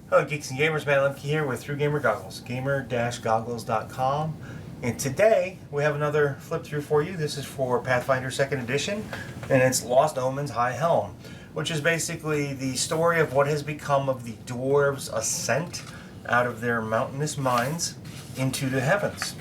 Hello Geeks and Gamers, Matt Lemke here with Through Gamer Goggles, gamer-goggles.com. And today we have another flip through for you. This is for Pathfinder 2nd Edition, and it's Lost Omens Highhelm, which is basically the story of what has become of the Dwarves' ascent out of their mountainous mines into the heavens.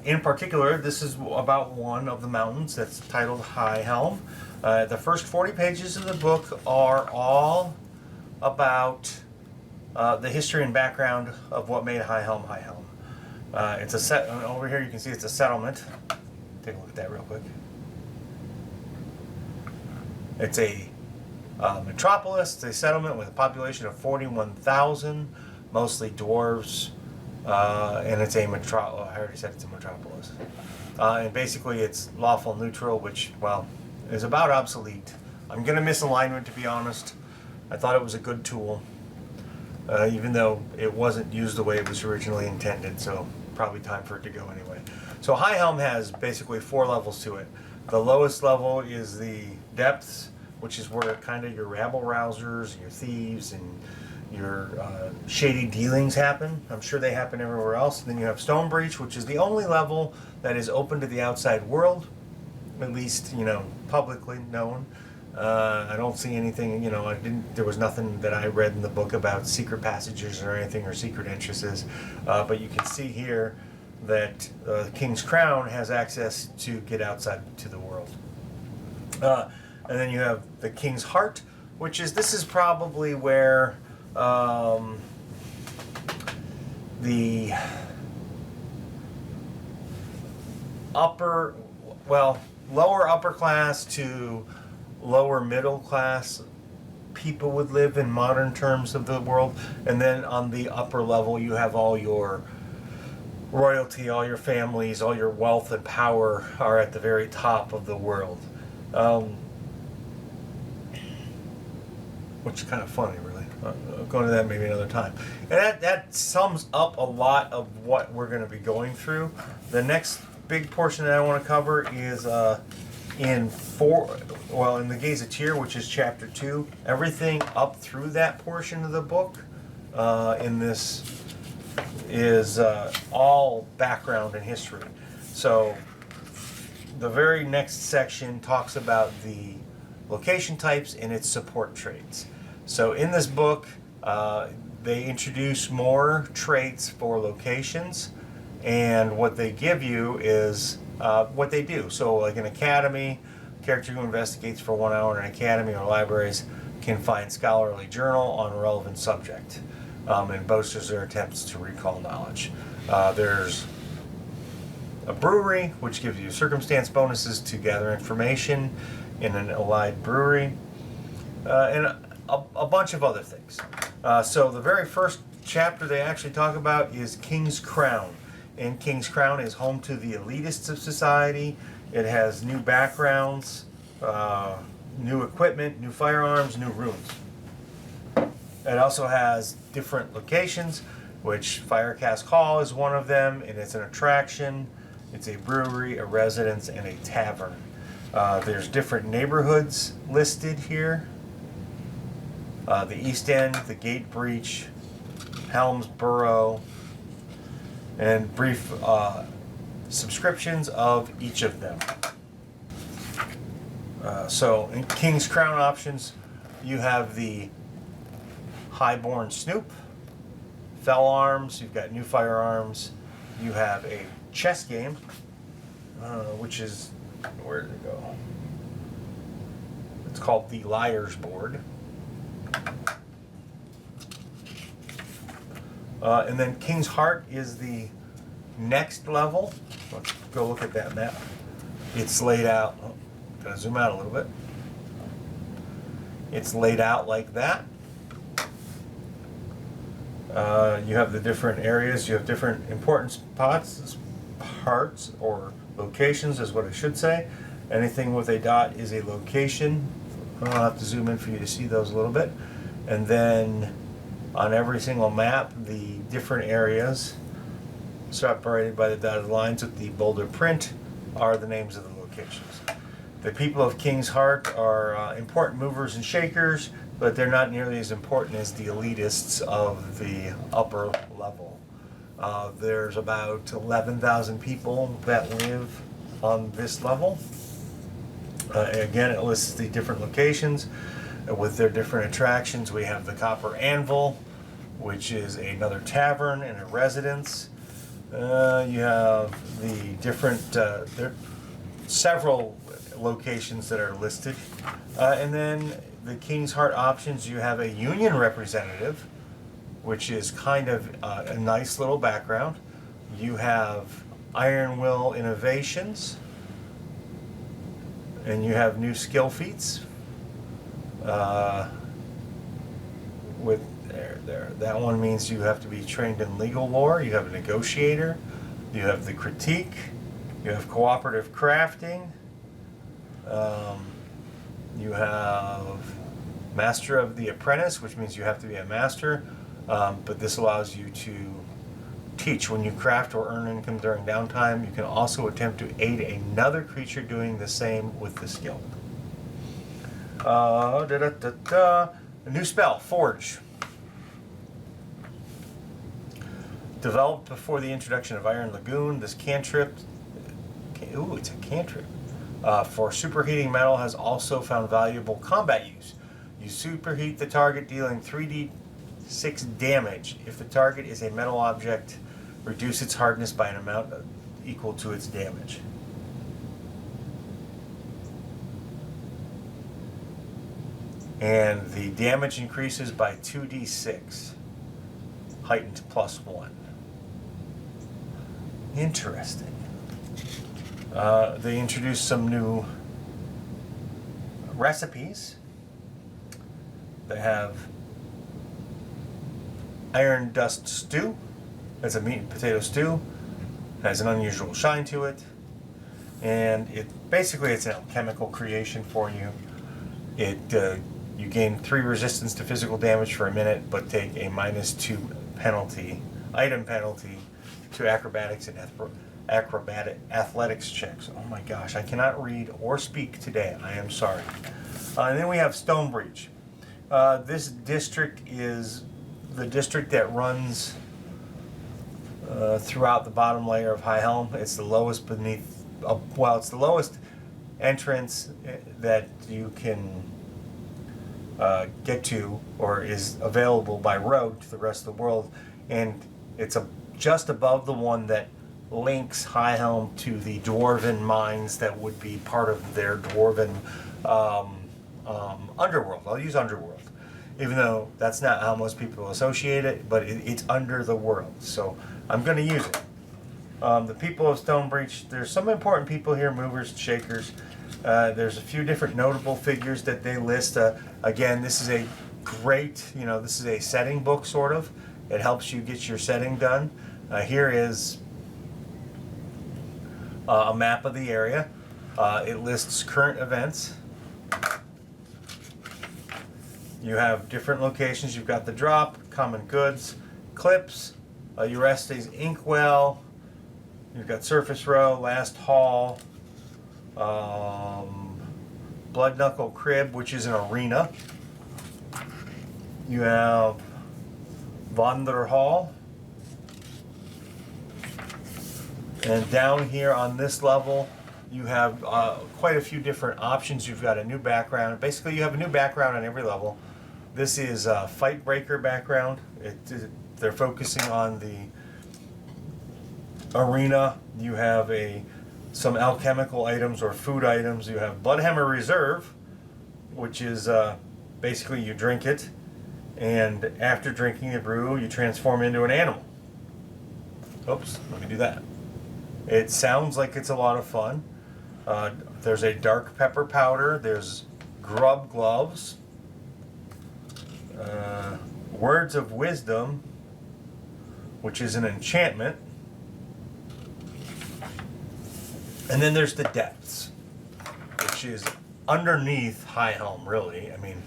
In particular, this is about one of the mountains that's titled Highhelm. The first 40 pages of the book are all about the history and background of what made Highhelm Highhelm. It's a set over here. You can see it's a settlement. Take a look at that real quick. It's a metropolis. It's a settlement with a population of 41,000, mostly dwarves, and it's a metropolis. I already said it's a metropolis. And basically, it's lawful neutral, which, well, is about obsolete. I'm gonna miss alignment, to be honest. I thought it was a good tool, even though it wasn't used the way it was originally intended, so probably time for it to go anyway. So Highhelm has basically 4 levels to it. The lowest level is the depths, which is where kind of your rabble-rousers, your thieves, and your shady dealings happen. I'm sure they happen everywhere else. And then you have Stone Breach, which is the only level that is open to the outside world, at least, you know, publicly known. I don't see anything, you know, there was nothing that I read in the book about secret passages or anything, or secret entrances, but you can see here that the King's Crown has access to get outside to the world. And then you have the King's Heart, which is, this is probably where the lower upper class to lower middle class people would live in modern terms of the world. And then on the upper level you have all your royalty, all your families, all your wealth and power are at the very top of the world, which is kind of funny, really. I'll go into that maybe another time. And that sums up a lot of what we're going to be going through. The next big portion that I want to cover is in the Gazetteer, which is chapter 2. Everything up through that portion of the book in this is all background and history. So the very next section talks about the location types and its support traits. So in this book, they introduce more traits for locations, and what they give you is what they do. So like an academy, character who investigates for 1 hour in an academy or libraries can find scholarly journal on a relevant subject, and boasters their attempts to recall knowledge. There's a brewery, which gives you circumstance bonuses to gather information in an allied brewery, and a bunch of other things. So the very first chapter they actually talk about is King's Crown. And King's Crown is home to the elitists of society. It has new backgrounds, new equipment, new firearms, new runes. It also has different locations, which Firecask Hall is one of them, and it's an attraction. It's a brewery, a residence, and a tavern. There's different neighborhoods listed here. The East End, the Gate Breach, Helm's Burrow, and brief subscriptions of each of them. So in King's Crown options, you have the Highborn Snoop, Fell Arms, you've got new firearms, you have a chess game, which is, where did it go? It's called the Liar's Board. And then King's Heart is the next level. Let's go look at that map. It's laid out, gotta zoom out a little bit. It's laid out like that. You have the different areas, you have different important parts, or locations is what I should say. Anything with a dot is a location. I'll have to zoom in for you to see those a little bit. And then on every single map, the different areas separated by the dotted lines with the bolder print are the names of the locations. The people of King's Heart are important movers and shakers but they're not nearly as important as the elitists of the upper level. There's about 11,000 people that live on this level. Again, it lists the different locations with their different attractions. We have the Copper Anvil, which is another tavern and a residence. You have the different, there are several locations that are listed. And then the King's Heart options, you have a union representative, which is kind of a nice little background. You have Iron Will Innovations, and you have new skill feats. That one means you have to be trained in legal lore. You have a negotiator. You have the critique. You have cooperative crafting. You have master of the apprentice, which means you have to be a master. But this allows you to teach when you craft or earn income during downtime. You can also attempt to aid another creature doing the same with the skill. A new spell, Forge. Developed before the introduction of Iron Lagoon, this cantrip, ooh, it's a cantrip, for Superheating Metal has also found valuable combat use. You superheat the target, dealing 3d6 damage. If the target is a metal object, reduce its hardness by an amount equal to its damage. And the damage increases by 2d6, heightened +1. Interesting. They introduced some new recipes. They have Iron Dust Stew. It's a meat and potato stew. It has an unusual shine to it. And it's an alchemical creation for you. You gain 3 resistance to physical damage for a minute, but take a -2 item penalty to acrobatics and athletics checks. Oh my gosh, I cannot read or speak today. I am sorry. And then we have Stonebreach. This district is the district that runs throughout the bottom layer of Highhelm. It's the lowest beneath, it's the lowest entrance that you can get to, or is available by road to the rest of the world, and it's just above the one that links Highhelm to the Dwarven mines that would be part of their Dwarven underworld. I'll use underworld, even though that's not how most people associate it, but it's under the world, so I'm going to use it. The people of Stonebreach, there's some important people here, movers and shakers. There's a few different notable figures that they list. Again, this is a great, this is a setting book, sort of. It helps you get your setting done. Here is a map of the area. It lists current events. You have different locations. You've got the drop, common goods, clips, Urestes Inkwell. You've got Surface Row, Last Hall, Blood Knuckle Crib, which is an arena. You have Vonder Hall. And down here on this level, you have quite a few different options. You've got a new background. Basically, you have a new background on every level. This is a Fight Breaker background. They're focusing on the arena. You have some alchemical items or food items. You have Bloodhammer Reserve, which is basically you drink it, and after drinking the brew, you transform into an animal. Oops, let me do that. It sounds like it's a lot of fun. There's a dark pepper powder. There's grub gloves. Words of Wisdom, which is an enchantment. And then there's the Depths, which is underneath Highhelm, really. I mean,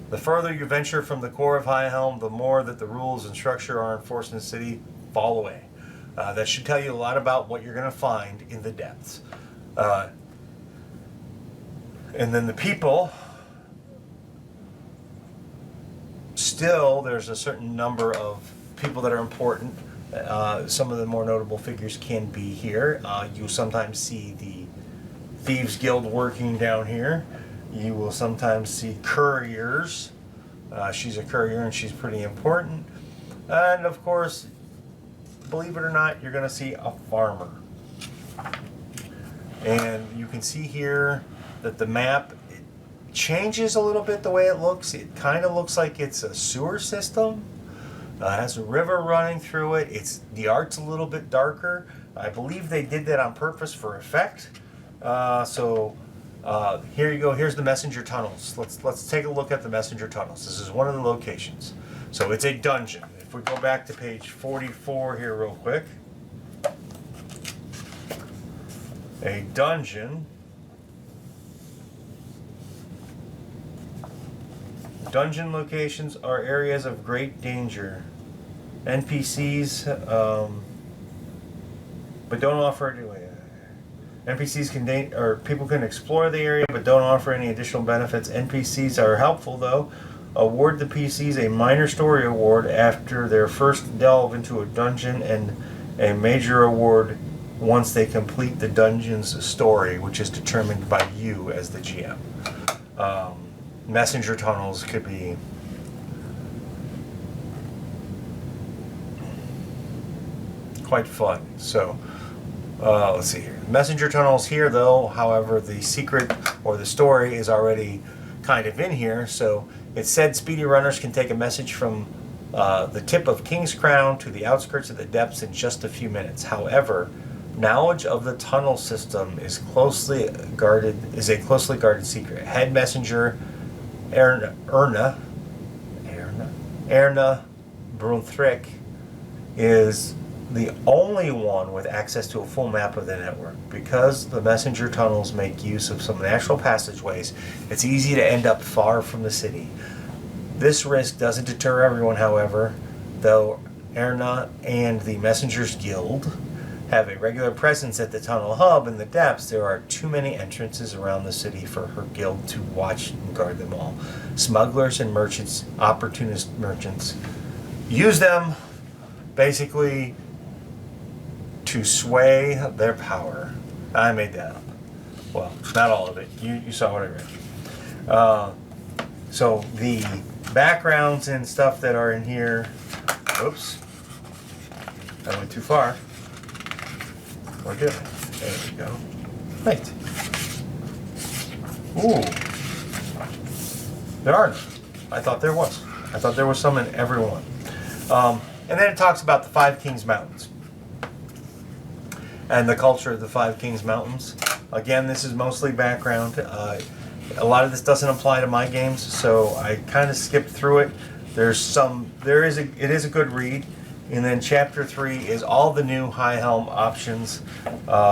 the further you venture from the core of Highhelm, the more that the rules and structure are enforced in the city fall away. That should tell you a lot about what you're going to find in the Depths. And then the people still, there's a certain number of people that are important. Some of the more notable figures can be here. You sometimes see the Thieves Guild working down here. You will sometimes see couriers. She's a courier and she's pretty important. And of course, believe it or not, you're going to see a farmer. And you can see here that the map changes a little bit the way it looks. It kind of looks like it's a sewer system. It has a river running through it. The art's a little bit darker. I believe they did that on purpose for effect. Here you go. Here's the messenger tunnels. Let's take a look at the messenger tunnels. This is one of the locations. So it's a dungeon. If we go back to page 44 here real quick. A dungeon. Dungeon locations are areas of great danger. NPCs, but don't offer anyway. NPCs people can explore the area, but don't offer any additional benefits. NPCs are helpful though. Award the PCs a minor story award after their first delve into a dungeon, and a major award once they complete the dungeon's story, which is determined by you as the GM. Messenger tunnels could be quite fun. So let's see here. Messenger tunnels here though, however, the secret or the story is already kind of in here. So it said speedy runners can take a message from the tip of King's Crown to the outskirts of the depths in just a few minutes. However, knowledge of the tunnel system is a closely guarded secret. Head messenger Erna Brunthrick is the only one with access to a full map of the network. Because the messenger tunnels make use of some natural passageways, it's easy to end up far from the city. This risk doesn't deter everyone, however, though Erna and the Messengers Guild have a regular presence at the tunnel hub in the depths. There are too many entrances around the city for her guild to watch and guard them all. Smugglers and merchants, opportunist merchants, use them basically to sway their power. I made that up. Well, not all of it. You saw what I read. So the backgrounds and stuff that are in here. Oops. I went too far. Or did I? There we go. Right. Ooh. There aren't. I thought there was. I thought there was some in every one. And then it talks about the Five Kings Mountains and the culture of the Five Kings Mountains. Again, this is mostly background. A lot of this doesn't apply to my games, so I kind of skipped through it. It is a good read. And then chapter 3 is all the new Highhelm options.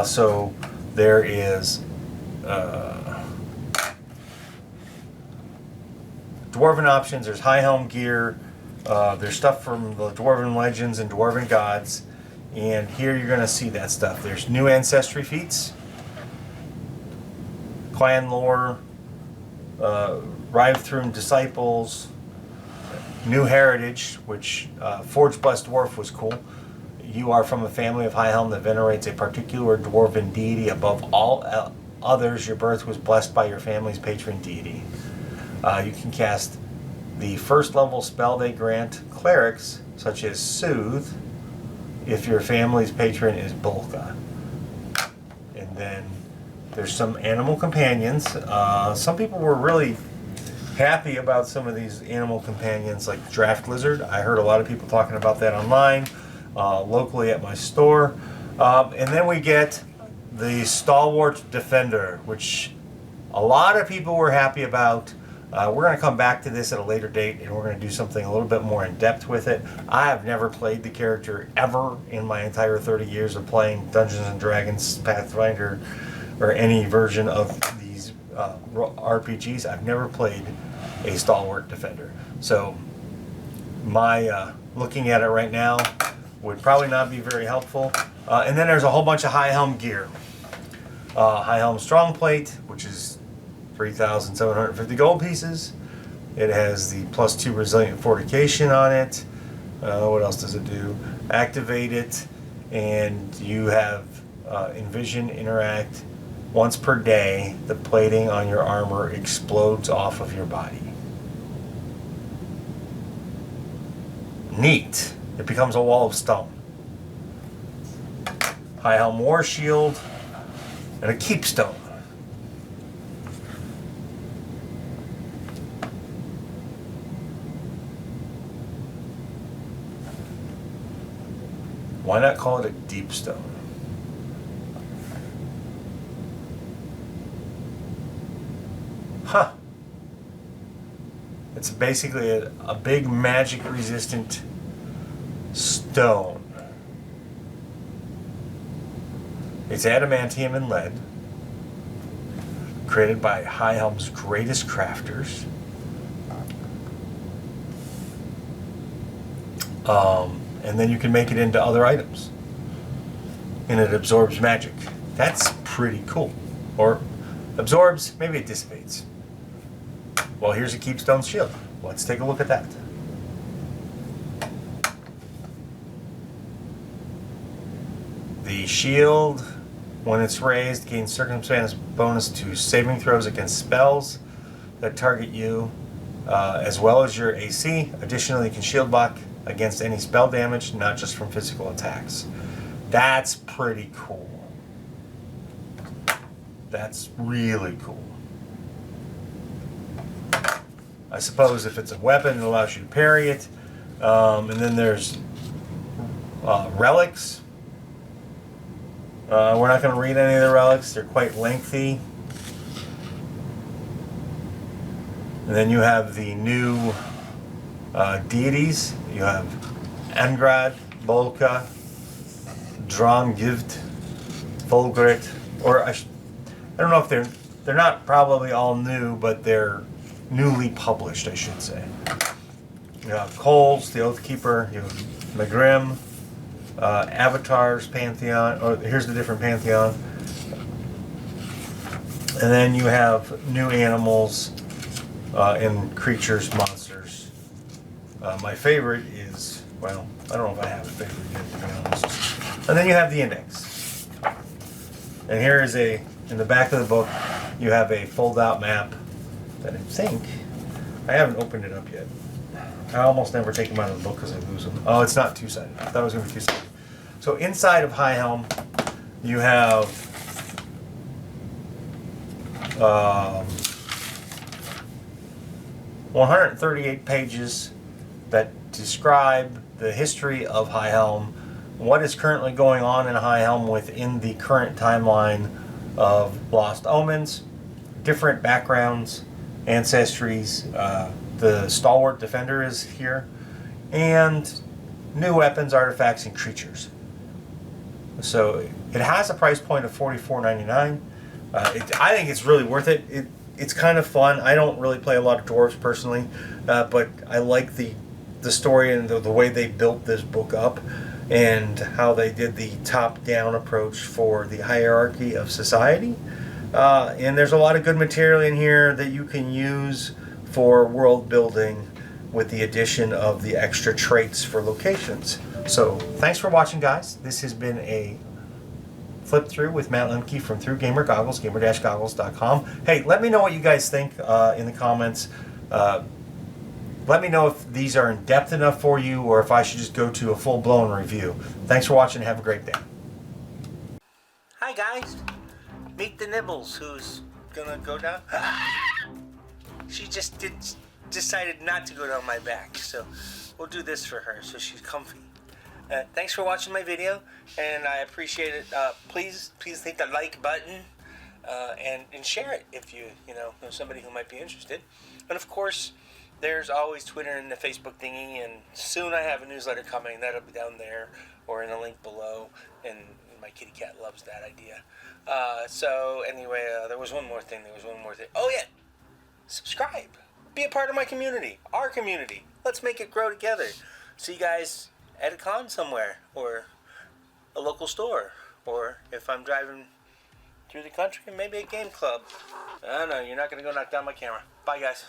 So there is Dwarven options, there's Highhelm gear, there's stuff from the Dwarven Legends and Dwarven Gods, and here you're going to see that stuff. There's new ancestry feats, clan lore, Drivethru disciples, new heritage, which Forge Blessed Dwarf was cool. You are from a family of Highhelm that venerates a particular dwarven deity above all others. Your birth was blessed by your family's patron deity. You can cast the first level spell they grant clerics, such as Soothe, if your family's patron is Bolka. And then there's some animal companions. Some people were really happy about some of these animal companions, like Draft Lizard. I heard a lot of people talking about that online, locally at my store. And then we get the Stalwart Defender, which a lot of people were happy about. We're going to come back to this at a later date, and we're going to do something a little bit more in depth with it. I have never played the character ever in my entire 30 years of playing Dungeons and Dragons, Pathfinder, or any version of these RPGs. I've never played a Stalwart Defender. So my looking at it right now would probably not be very helpful. And then there's a whole bunch of Highhelm gear. Highhelm Strongplate, which is 3,750 gold pieces. It has the +2 resilient fortification on it. What else does it do? Activate it, and you have envision interact once per day. The plating on your armor explodes off of your body. Neat. It becomes a wall of stone. Highhelm War Shield, and a keepstone. Why not call it a deep stone? Huh. It's basically a big magic resistant stone. It's adamantium and lead, created by Highhelm's greatest crafters. And then you can make it into other items. And it absorbs magic. That's pretty cool. Or absorbs, maybe it dissipates. Well, here's a keepstone shield. Let's take a look at that. The shield, when it's raised, gains circumstance bonus to saving throws against spells that target you, as well as your AC. Additionally, you can shield block against any spell damage, not just from physical attacks. That's pretty cool. That's really cool. I suppose if it's a weapon, it allows you to parry it. And then there's relics. We're not going to read any of the relics. They're quite lengthy. And then you have the new deities. You have Angrad, Bolka, Drangift, Volgrit, or I don't know if they're not probably all new, but they're newly published, I should say. You have Coles, the Oathkeeper, you have Magrim, Avatar's Pantheon, or here's the different Pantheon. And then you have new animals and creatures, monsters. My favorite is, well, I don't know if I have a favorite yet, to be honest. And then you have the index. And here is in the back of the book, you have a fold-out map that I think, I haven't opened it up yet. I almost never take them out of the book because I lose them. Oh, it's not two-sided. I thought it was going to be two-sided. So inside of Highhelm, you have 138 pages that describe the history of Highhelm, what is currently going on in Highhelm within the current timeline of Lost Omens, different backgrounds, ancestries. The Stalwart Defender is here, and new weapons, artifacts, and creatures. So it has a price point of $44.99. I think it's really worth it. It's kind of fun. I don't really play a lot of Dwarves personally, but I like the story and the way they built this book up, and how they did the top-down approach for the hierarchy of society. And there's a lot of good material in here that you can use for world building with the addition of the extra traits for locations. So thanks for watching, guys. This has been a flip through with Matt Lemke from Through Gamer Goggles, gamer-goggles.com. Hey, let me know what you guys think in the comments. Let me know if these are in depth enough for you, or if I should just go to a full-blown review. Thanks for watching. Have a great day. Hi guys, meet the Nibbles, who's gonna go down. She just decided not to go down my back, so we'll do this for her so she's comfy. Thanks for watching my video, and I appreciate it. Please hit the like button and share it if you know somebody who might be interested. And of course, there's always Twitter and the Facebook thingy, and soon I have a newsletter coming. That'll be down there or in a link below, and my kitty cat loves that idea. So anyway, there was one more thing. Oh yeah, subscribe. Be a part of my community, our community. Let's make it grow together. See you guys at a con somewhere, or a local store, or if I'm driving through the country, maybe a game club. I don't know, you're not going to go knock down my camera. Bye guys.